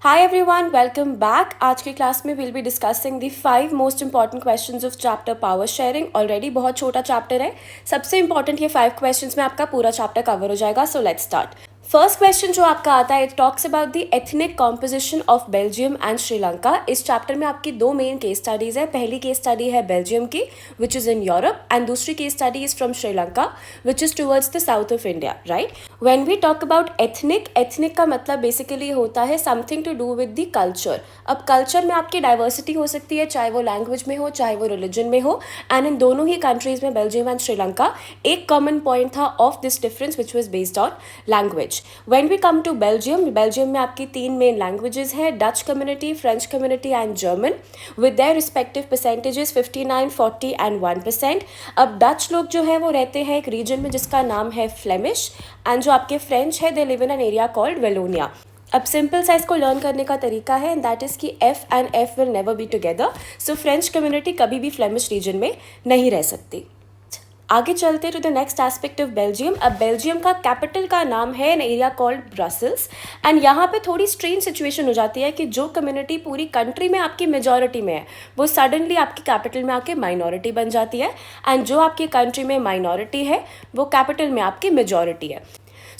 Hi everyone, welcome back. आज की class में we'll be discussing the 5 most important questions of chapter power sharing. Already बहुत छोटा chapter है. सबसे important ये 5 questions में आपका पूरा चैप्टर कवर हो जाएगा. So let's start. First question जो आपका आता है, it talks about the ethnic composition of Belgium and Sri Lanka. इस चैप्टर में आपकी दो मेन केस स्टडीज है. पहली केस स्टडी है बेल्जियम की which is in Europe and दूसरी case study is from Sri Lanka which is towards the south of India. Right, when we talk about ethnic का मतलब बेसिकली होता है something to do with the culture. अब culture में आपकी diversity हो सकती है, चाहे वो लैंग्वेज में हो चाहे वो रिलीजन में हो. एंड इन दोनों ही कंट्रीज में बेल्जियम एंड श्रीलंका एक कॉमन पॉइंट था of this difference which was based on language. When we come to Belgium में आपकी तीन मेन लैंग्वेजेस है, Dutch community, French community and German with their respective percentages 59, 40 and 1%. अब Dutch लोग जो है वो रहते हैं एक रीजन में जिसका नाम है फ्लेमिश, एंड जो आपके फ्रेंच है they live in an area called Wallonia. अब सिंपल सा इसको लर्न करने का तरीका है, एंड दैट इज़ कि F and F will never be together. So French community कभी भी फ्लेमिश रीजन में नहीं रह सकती. आगे चलते to the next aspect of Belgium. अब बेल्जियम का कैपिटल का नाम है an area called Brussels. And यहाँ पे थोड़ी स्ट्रेंज सिचुएशन हो जाती है कि जो कम्युनिटी पूरी कंट्री में आपकी मेजॉरिटी में है वो सडनली आपकी कैपिटल में आके माइनॉरिटी बन जाती है, एंड जो आपकी कंट्री में माइनॉरिटी है वो कैपिटल में आपकी मेजॉरिटी है.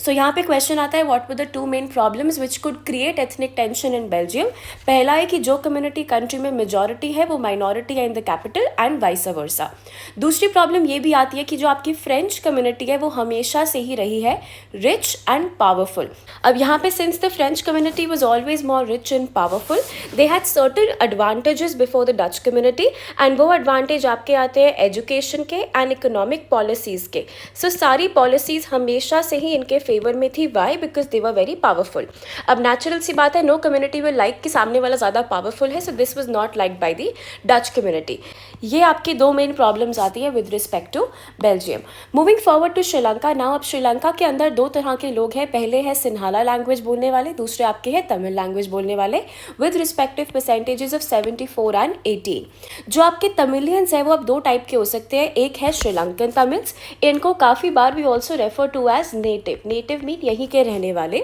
सो यहाँ पे क्वेश्चन आता है what were the two main problems which could create ethnic tension in Belgium. पहला है कि जो कम्युनिटी कंट्री में मेजॉरिटी है वो माइनॉरिटी है in the capital and vice versa. दूसरी प्रॉब्लम ये भी आती है कि जो आपकी फ्रेंच कम्युनिटी है वो हमेशा से ही रही है रिच एंड पावरफुल. अब यहाँ पे since the French community was always more rich and powerful they had certain advantages before the Dutch community, and वो एडवांटेज आपके आते हैं एजुकेशन के एंड इकोनॉमिक पॉलिसीज़ के. सो सारी पॉलिसीज़ हमेशा से ही इनके फेवर में थी. Why? Because they were very powerful. अब नेचुरल सी बात है, नो कम्युनिटी विल लाइक कि सामने वाला ज़्यादा पावरफुल है. So this was not like by the Dutch community. ये आपकी दो मेन प्रॉब्लम्स आती है with respect to Belgium. Moving forward to Sri Lanka now. अब श्रीलंका के अंदर दो तरह के लोग हैं. पहले है सिन्हाला लैंग्वेज बोलने वाले, दूसरे आपके हैं तमिल लैंग्वेज बोलने वाले with respective percentages of 74 and 18. जो आपके तमिलियंस है वो अब दो टाइप के हो सकते हैं. एक है श्रीलंकन तमिल्स, इनको काफ़ी बार we also refer to as native mean यहीं के रहने वाले.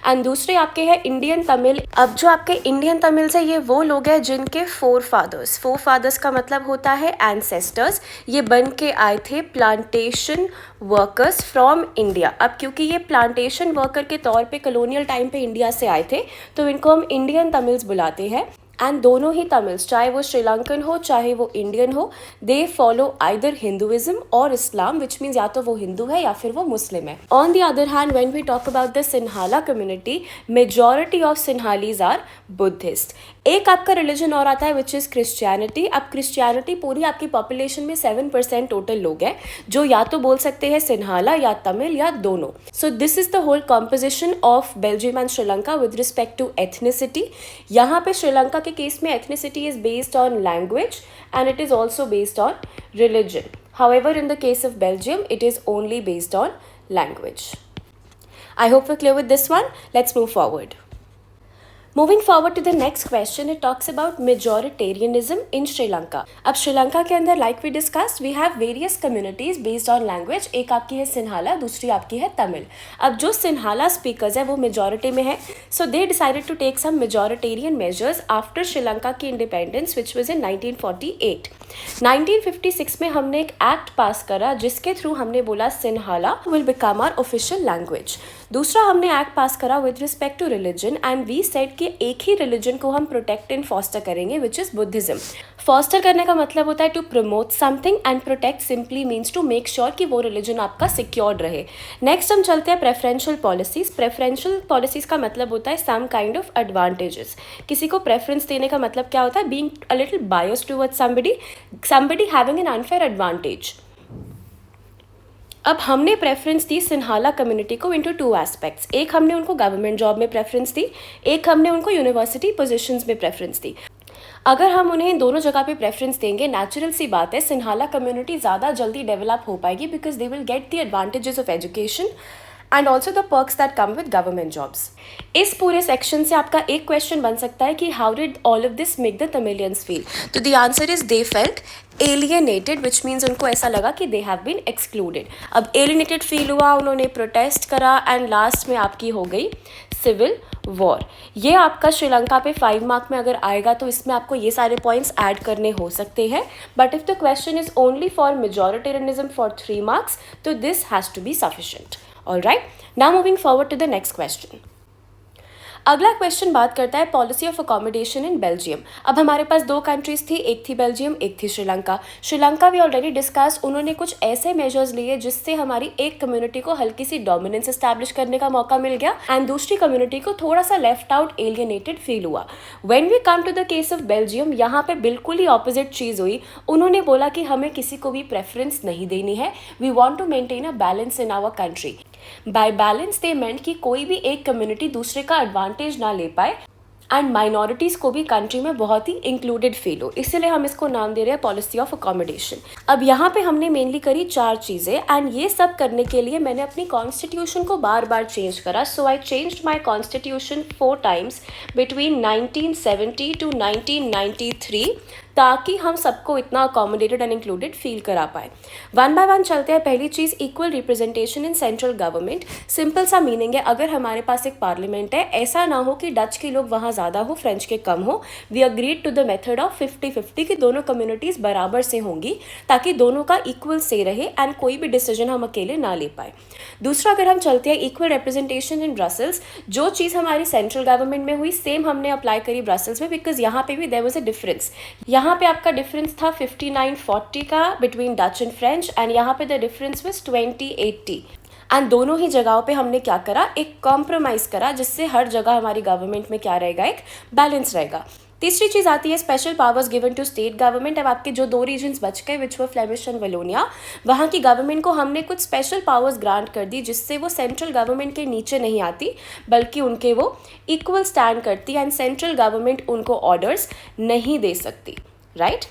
एंड दूसरे आपके हैं इंडियन तमिल. अब जो आपके इंडियन तमिल्स है ये वो लोग हैं जिनके फोर फादर्स का मतलब होता है एंसेस्टर्स. ये बन के आए थे प्लांटेशन वर्कर्स फ्रॉम इंडिया. अब क्योंकि ये प्लांटेशन वर्कर के तौर पे कॉलोनियल टाइम पे इंडिया से आए थे तो इनको हम इंडियन तमिल्स बुलाते हैं. एंड दोनों ही तमिल्स, चाहे वो श्रीलंकन हो चाहे वो इंडियन हो, दे फॉलो आइदर हिंदुइज्म और इस्लाम, विच मीन्स या तो वो हिंदू है या फिर वो मुस्लिम है. On the other hand when we talk about the Sinhala community, majority of Sinhalese are Buddhist. एक आपका रिलीजन और आता है विच इज़ क्रिश्चियनिटी. अब क्रिश्चियनिटी पूरी आपकी पॉपुलेशन में 7% टोटल लोग हैं जो या तो बोल सकते हैं सिन्हाला या तमिल या दोनों. So this is the whole composition of Belgium and Sri Lanka with respect to ethnicity. यहाँ पे श्रीलंका के केस में ethnicity is based on language and it is also based on religion. However, in the case of Belgium, it is only based on language. I hope we're clear with this one. Let's move forward. Moving forward to the next question, it talks about majoritarianism in Sri Lanka. अब श्रीलंका के अंदर like we discussed, we have various communities based on language. एक आपकी है सिन्हाला, दूसरी आपकी है तमिल. अब जो सिन्हाला speakers है वो majority में है, so they decided to take some majoritarian measures after Sri Lanka की independence which was in 1948. 1956 में हमने एक एक्ट पास करा जिसके थ्रू हमने बोला Sinhala will become our official language. दूसरा हमने एक्ट पास करा with respect to religion and we said कि एक ही रिलीजन को हम प्रोटेक्ट एंड फॉस्टर करेंगे विच इज़ बुद्धिज्म. फॉस्टर करने का मतलब होता है to promote something and protect simply means to make sure कि वो रिलीजन आपका सिक्योर्ड रहे. नेक्स्ट हम चलते हैं प्रेफरेंशियल पॉलिसीज. प्रेफरेंशियल पॉलिसीज का मतलब होता है सम काइंड ऑफ एडवांटेजेस. किसी को प्रेफरेंस देने का मतलब क्या होता है? Being a little biased towards somebody having an unfair advantage. अब हमने प्रेफरेंस दी सिन्हाला कम्युनिटी को इनटू टू एस्पेक्ट्स. एक हमने उनको गवर्नमेंट जॉब में प्रेफरेंस दी, एक हमने उनको यूनिवर्सिटी पोजीशंस में प्रेफरेंस दी. अगर हम उन्हें दोनों जगह पे प्रेफरेंस देंगे, नेचुरल सी बात है सिन्हाला कम्युनिटी ज़्यादा जल्दी डेवलप हो पाएगी because they will get the advantages of education and also the perks that come with government jobs. इस पूरे सेक्शन से आपका एक क्वेश्चन बन सकता है कि how did all of this make the Tamilians feel. तो the answer is they felt alienated which means उनको ऐसा लगा कि दे हैव बीन एक्सक्लूडेड. अब एलियनेटेड फील हुआ, उन्होंने प्रोटेस्ट करा एंड लास्ट में आपकी हो गई सिविल वॉर। ये आपका श्रीलंका पे 5 मार्क में अगर आएगा तो इसमें आपको ये सारे पॉइंट्स ऐड करने हो सकते हैं, but if the question is only for majoritarianism for 3 marks तो this has to be sufficient. Alright, now moving forward to the next question. अगला क्वेश्चन बात करता है policy of accommodation in Belgium. अब हमारे पास 2 कंट्रीज थी, एक थी बेल्जियम, एक थी श्रीलंका। श्रीलंका भी ऑलरेडी डिस्कस, उन्होंने कुछ ऐसे मेजर्स लिए जिससे हमारी एक कम्युनिटी को हल्की सी डोमिनेंस एस्टैब्लिश करने का मौका मिल गया एंड दूसरी कम्युनिटी को थोड़ा सा लेफ्ट आउट, एलियनेटेड फील हुआ। When we come to the case of Belgium, यहाँ पे बिल्कुल ही ऑपोजिट चीज़ हुई। उन्होंने बोला कि हमें किसी को भी प्रेफरेंस नहीं देनी है, we want to maintain a balance in our country. By balance they meant कि कोई भी एक कम्युनिटी दूसरे का एडवांटेज ना ले पाए एंड माइनॉरिटीज़ को भी कंट्री में बहुत ही इंक्लूडेड फील हो, इसलिए हम इसको नाम दे रहे हैं पॉलिसी ऑफ अकोमोडेशन। अब यहाँ पे हमने मेनली करी 4 चीज़ें एंड ये सब करने के लिए मैंने अपनी कॉन्स्टिट्यूशन को बार बार चेंज करा। So I changed my constitution 4 times between 1970 to 1993 ताकि हम सबको इतना अकोमोडेटेड एंड इंक्लूडेड फील करा पाए। 1 बाय 1 चलते हैं। पहली चीज़, equal representation in central government. Simple सा मीनिंग है, अगर हमारे पास एक पार्लियामेंट है, ऐसा ना हो कि डच के लोग वहाँ ज़्यादा हो, फ्रेंच के कम हो। We agreed to the method of 50-50 कि दोनों कम्युनिटीज़ बराबर से होंगी ताकि दोनों का इक्वल से रहे एंड कोई भी डिसीजन हम अकेले ना ले पाए। दूसरा, अगर हम चलते हैं इक्वल रिप्रेजेंटेशन इन ब्रसल्स, जो चीज़ हमारी सेंट्रल गवर्नमेंट में हुई सेम हमने अप्लाई करी ब्रसल्स में, बिकॉज यहाँ पे भी देयर वाज अ डिफरेंस। यहाँ पे आपका डिफरेंस था 59-40 का between Dutch and French and यहाँ पे द डिफरेंस वाज 20-80 एंड दोनों ही जगहों पे हमने क्या करा, एक कॉम्प्रोमाइज़ करा जिससे हर जगह हमारी गवर्नमेंट में क्या रहेगा, एक बैलेंस रहेगा। तीसरी चीज़ आती है special powers given to state government. अब आपके जो 2 रीजन्स बच गए विच वर फ्लेमिश एंड वलोनिया, वहाँ की गवर्नमेंट को हमने कुछ स्पेशल पावर्स ग्रांट कर दी जिससे वो सेंट्रल गवर्नमेंट के नीचे नहीं आती बल्कि उनके वो इक्वल स्टैंड करती एंड सेंट्रल गवर्नमेंट उनको ऑर्डर्स नहीं दे सकती। राइट,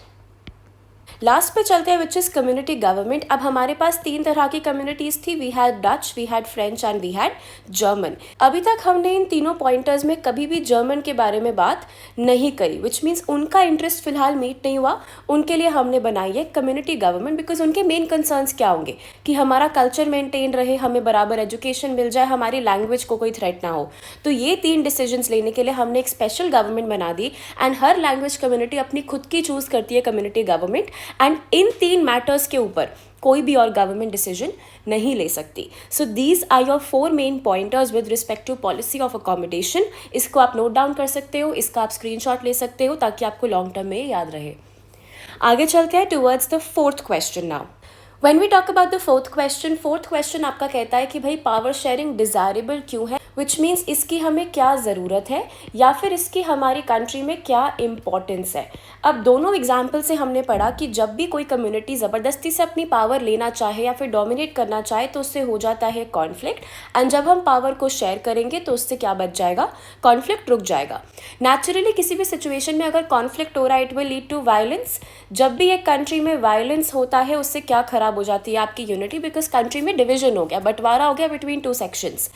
लास्ट पे चलते हैं विच इज़ कम्युनिटी गवर्नमेंट। अब हमारे पास 3 तरह की कम्युनिटीज़ थी, we had Dutch, we had French and we had German. अभी तक हमने इन तीनों पॉइंटर्स में कभी भी जर्मन के बारे में बात नहीं करी, विच मीन्स उनका इंटरेस्ट फिलहाल मीट नहीं हुआ। उनके लिए हमने बनाई है कम्युनिटी गवर्नमेंट बिकॉज उनके मेन कंसर्न्स क्या होंगे कि हमारा कल्चर मेंटेन रहे, हमें बराबर एजुकेशन मिल जाए, हमारी लैंग्वेज को कोई थ्रेट ना हो। तो ये 3 डिसीजंस लेने के लिए हमने एक स्पेशल गवर्नमेंट बना दी एंड हर लैंग्वेज कम्युनिटी अपनी खुद की चूज़ करती है community government and in 3 matters के ऊपर कोई भी और गवर्नमेंट डिसीजन नहीं ले सकती। So these are your 4 main pointers with respect to policy of accommodation. इसको आप नोट डाउन कर सकते हो, इसका आप स्क्रीनशॉट ले सकते हो ताकि आपको लॉन्ग टर्म में याद रहे। आगे चलते हैं towards the 4th question now. When we talk about the 4th question आपका कहता है कि भाई पावर शेयरिंग डिज़ायरेबल क्यों है, विच मीन्स इसकी हमें क्या ज़रूरत है या फिर इसकी हमारी कंट्री में क्या इम्पोर्टेंस है। अब दोनों एग्जाम्पल से हमने पढ़ा कि जब भी कोई कम्युनिटी ज़बरदस्ती से अपनी पावर लेना चाहे या फिर डोमिनेट करना चाहे तो उससे हो जाता है कॉन्फ्लिक्ट एंड जब हम पावर को शेयर करेंगे तो उससे क्या बच जाएगा, कॉन्फ्लिक्ट रुक जाएगा। नेचुरली किसी भी सिचुएशन में अगर कॉन्फ्लिक्ट हो रहा है it will lead to violence. जब भी एक कंट्री में वायलेंस होता है उससे क्या खराब हो जाती है आपकी यूनिटी, बिकॉज कंट्री में डिवीजन हो गया, बंटवारा हो गया बिटवीन 2 सेक्शंस।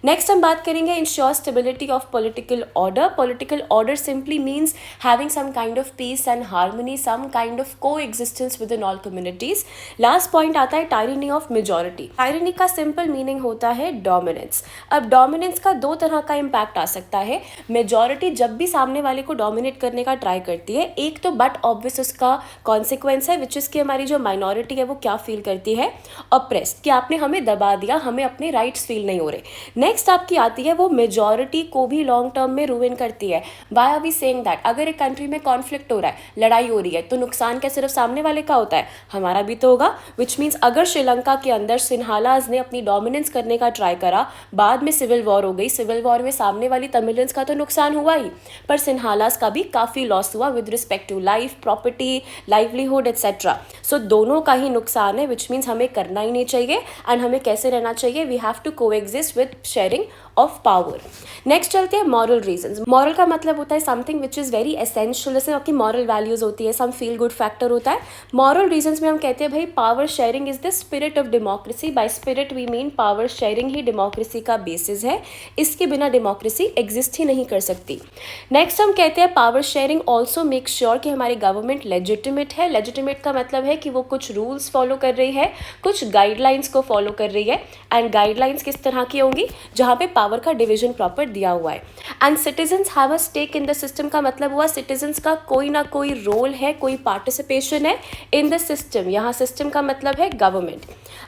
नेक्स्ट हम बात करेंगे ensure stability of political order. Political order simply means having some kind of peace and harmony, some kind of coexistence within all communities. Last point आता है टायरनी ऑफ मेजॉरिटी। टायरनी का simple meaning होता है dominance. अब dominance का 2 तरह का impact आ सकता है। मेजॉरिटी जब भी सामने वाले को डोमिनेट करने का ट्राई करती है, एक तो बट ऑब्वियस उसका कॉन्सिक्वेंस है विच इज़ कि हमारी जो माइनॉरिटी है वो क्या फील करती है, ऑप्रेस्ड, कि आपने हमें दबा दिया, हमें अपने राइट्स फील नहीं हो रहे। नेक्स्ट आपकी आती है वो मेजॉरिटी को भी लॉन्ग टर्म में रूइन करती है। Why are we saying that? अगर एक कंट्री में कॉन्फ्लिक्ट हो रहा है, लड़ाई हो रही है, तो नुकसान क्या सिर्फ सामने वाले का होता है, हमारा भी तो होगा। विच मीन्स अगर श्रीलंका के अंदर सिन्हालाज ने अपनी डोमिनेंस करने का ट्राई करा, बाद में सिविल वॉर हो गई, सिविल वॉर में सामने वाली तमिलियंस का तो नुकसान हुआ ही, पर सिन्हालाज का भी काफ़ी लॉस हुआ with respect to life, property, livelihood etcetera. So दोनों का ही नुकसान है, विच मीन्स हमें करना ही नहीं चाहिए एंड हमें कैसे रहना चाहिए, we have to coexist with sharing of power. Next चलते हैं मॉरल रीजंस। मॉरल का मतलब होता है something which is very essential, जैसे आपकी मॉरल वैल्यूज होती है, सम फील गुड फैक्टर होता है। मॉरल रीजंस में हम कहते हैं भाई power sharing is the spirit of democracy. By spirit we mean power sharing ही डेमोक्रेसी का बेसिस है, इसके बिना डेमोक्रेसी एग्जिस्ट ही नहीं कर सकती। नेक्स्ट हम कहते हैं power sharing also make sure कि हमारी गवर्नमेंट लेजिटिमेट है। लेजिटिमेट का मतलब है कि वो कुछ रूल्स फॉलो कर रही है, कुछ गाइडलाइंस को फॉलो कर रही है एंड गाइडलाइंस किस तरह की होंगी, जहाँ पे पावर का डिवीजन प्रॉपर दिया हुआ है। And citizens have a stake in the system का मतलब हुआ सिटीजन्स का कोई ना कोई रोल है, कोई पार्टिसिपेशन है इन द सिस्टम। यहाँ सिस्टम का मतलब है गवर्नमेंट।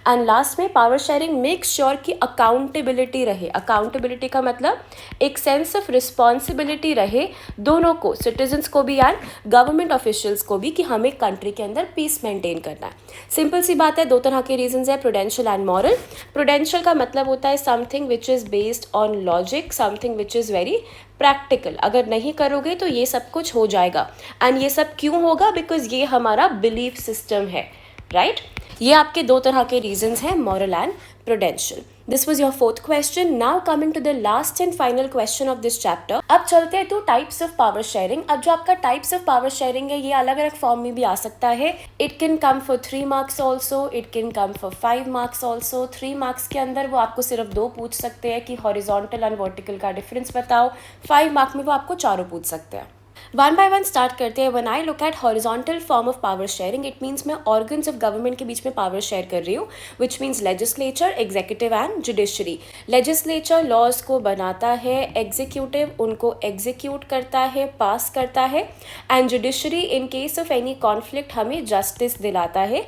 एंड लास्ट में पावर शेयरिंग मेक श्योर कि अकाउंटेबिलिटी रहे। अकाउंटेबिलिटी का मतलब एक सेंस ऑफ रिस्पॉन्सिबिलिटी रहे दोनों को, सिटीजन्स को भी एंड गवर्नमेंट ऑफिशियल्स को भी, कि हमें कंट्री के अंदर पीस मेंटेन करना है। सिंपल सी बात है, दो तरह के रीजंस है, प्रूडेंशियल एंड मॉरल। प्रूडेंशियल का मतलब होता है something which is based on logic, something which is very practical. अगर नहीं करोगे तो ये सब कुछ हो जाएगा। एंड ये सब क्यों होगा? बिकॉज ये हमारा बिलीफ सिस्टम है, राइट? ये आपके दो तरह के रीजंस हैं, moral and prudential. This was your fourth question. Now coming to the last and final question of this chapter. अब चलते हैं to types of power sharing. अब जो आपका टाइप्स ऑफ पावर शेयरिंग है ये अलग अलग फॉर्म में भी आ सकता है। It can come for 3 marks also, it can come for 5 marks also. 3 marks के अंदर वो आपको सिर्फ 2 पूछ सकते हैं कि हॉरिजॉन्टल एंड वर्टिकल का डिफरेंस बताओ। 5 मार्क में वो आपको 4 पूछ सकते हैं। वन बाय वन स्टार्ट करते हैं। When I look at horizontal form of power sharing, it means मैं ऑर्गन्स ऑफ गवर्नमेंट के बीच में पावर शेयर कर रही हूँ, which means legislature, executive and judiciary. Legislature laws को बनाता है, एग्जीक्यूटिव उनको एग्जीक्यूट करता है, पास करता है, and judiciary in case of any conflict हमें जस्टिस दिलाता है।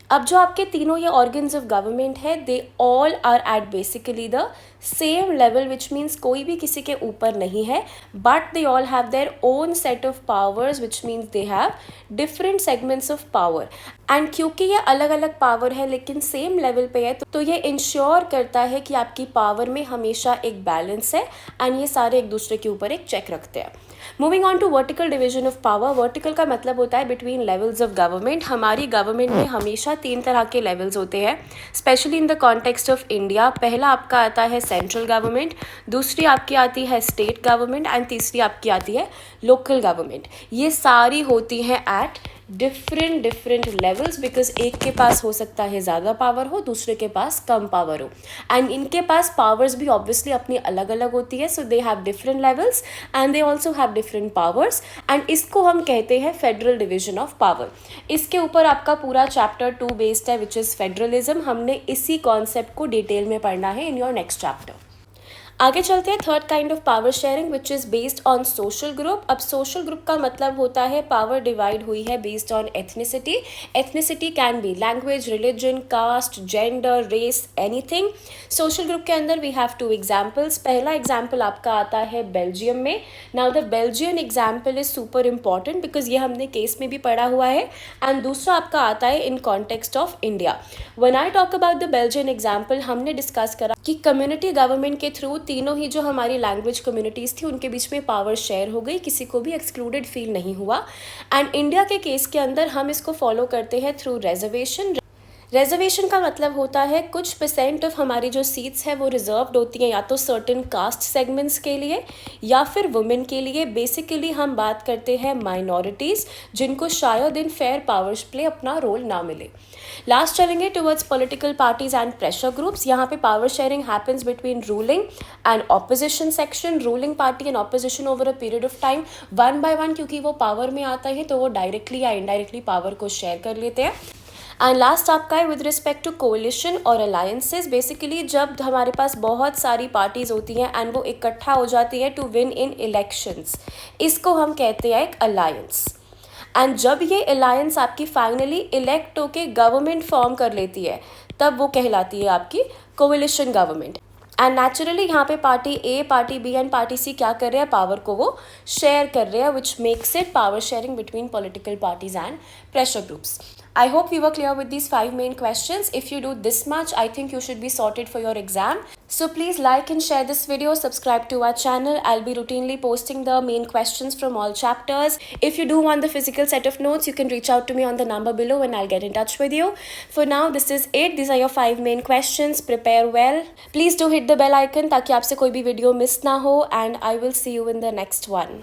अब जो आपके तीनों ये ऑर्गन्स ऑफ गवर्नमेंट है, they all are at basically the same level, which means कोई भी किसी के ऊपर नहीं है, but they all have their own set of powers, which means they have different segments of power. And क्योंकि ये अलग अलग पावर है लेकिन सेम लेवल पे है, तो ये इंश्योर करता है कि आपकी पावर में हमेशा एक बैलेंस है, एंड ये सारे एक दूसरे के ऊपर एक चेक रखते हैं। Moving on to vertical division of power. Vertical का मतलब होता है बिटवीन लेवल्स ऑफ गवर्नमेंट। हमारी गवर्नमेंट में हमेशा 3 तरह के लेवल्स होते हैं, specially in the context of India. पहला आपका आता है सेंट्रल गवर्नमेंट, दूसरी आपकी आती है स्टेट गवर्नमेंट, एंड तीसरी आपकी आती है लोकल गवर्नमेंट। ये सारी होती हैं एट डिफरेंट लेवल्स, बिकॉज एक के पास हो सकता है ज़्यादा पावर हो, दूसरे के पास कम पावर हो, एंड इनके पास पावर्स भी ऑब्वियसली अपनी अलग अलग होती है। So they have different levels and they also have different powers, and इसको हम कहते हैं फेडरल डिवीजन ऑफ पावर। इसके ऊपर आपका पूरा चैप्टर 2 बेस्ड है, विच इज़ फेडरलिज्म। हमने इसी कॉन्सेप्ट को डिटेल में पढ़ना है इन योर नेक्स्ट चैप्टर। आगे चलते हैं third kind of power sharing, which is based on social group. अब सोशल ग्रुप का मतलब होता है पावर डिवाइड हुई है based on ethnicity. Ethnicity can be language, religion, caste, gender, race, anything. Social group के अंदर वी हैव 2 एग्जाम्पल्स। पहला एग्जाम्पल आपका आता है बेल्जियम में। Now the Belgian example is super important because ये हमने केस में भी पढ़ा हुआ है, एंड दूसरा आपका आता है in context of India. When I talk about the Belgian example, हमने डिस्कस करा कि कम्युनिटी गवर्नमेंट के थ्रू तीनों ही जो हमारी लैंग्वेज कम्युनिटीज़ थी उनके बीच में पावर शेयर हो गई, किसी को भी एक्सक्लूडेड फील नहीं हुआ। एंड इंडिया के केस के अंदर हम इसको फॉलो करते हैं थ्रू रिजर्वेशन। रिजर्वेशन का मतलब होता है कुछ % ऑफ हमारी जो सीट्स है वो रिजर्व्ड होती हैं या तो सर्टेन कास्ट सेगमेंट्स के लिए या फिर वुमेन के लिए। बेसिकली हम बात करते हैं माइनॉरिटीज़ जिनको शायद इन फेयर पावर्स प्ले अपना रोल ना मिले। लास्ट चलेंगे towards political parties and pressure groups. यहाँ पे power sharing happens between ruling and opposition section. Ruling party and opposition over a period of time 1 by 1 क्योंकि वो पावर में आता है तो वो डायरेक्टली या इनडायरेक्टली पावर को शेयर कर लेते हैं। एंड लास्ट आपका है विद रिस्पेक्ट टू कोलिशन और अलायंसेस। बेसिकली जब हमारे पास बहुत सारी पार्टीज होती हैं एंड वो इकट्ठा हो जाती है टू विन इन इलेक्शंस, इसको हम कहते हैं एक अलायंस। एंड जब ये अलायंस आपकी फाइनली इलेक्ट होके गवर्नमेंट फॉर्म कर लेती है तब वो कहलाती है आपकी कोलिशन गवर्नमेंट। एंड नेचुरली यहाँ पे party A, party B and party C क्या कर रहे हैं, पावर को वो शेयर कर रहे हैं, which makes it power sharing between political parties and pressure groups. I hope we were clear with these 5 main questions. If you do this much, I think you should be sorted for your exam. So please like and share this video, subscribe to our channel. I'll be routinely posting the main questions from all chapters. If you do want the physical set of notes, you can reach out to me on the number below and I'll get in touch with you. For now, this is it. These are your 5 main questions. Prepare well. Please do hit the bell icon ताकि आपसे कोई भी video miss ना हो, and I will see you in the next one.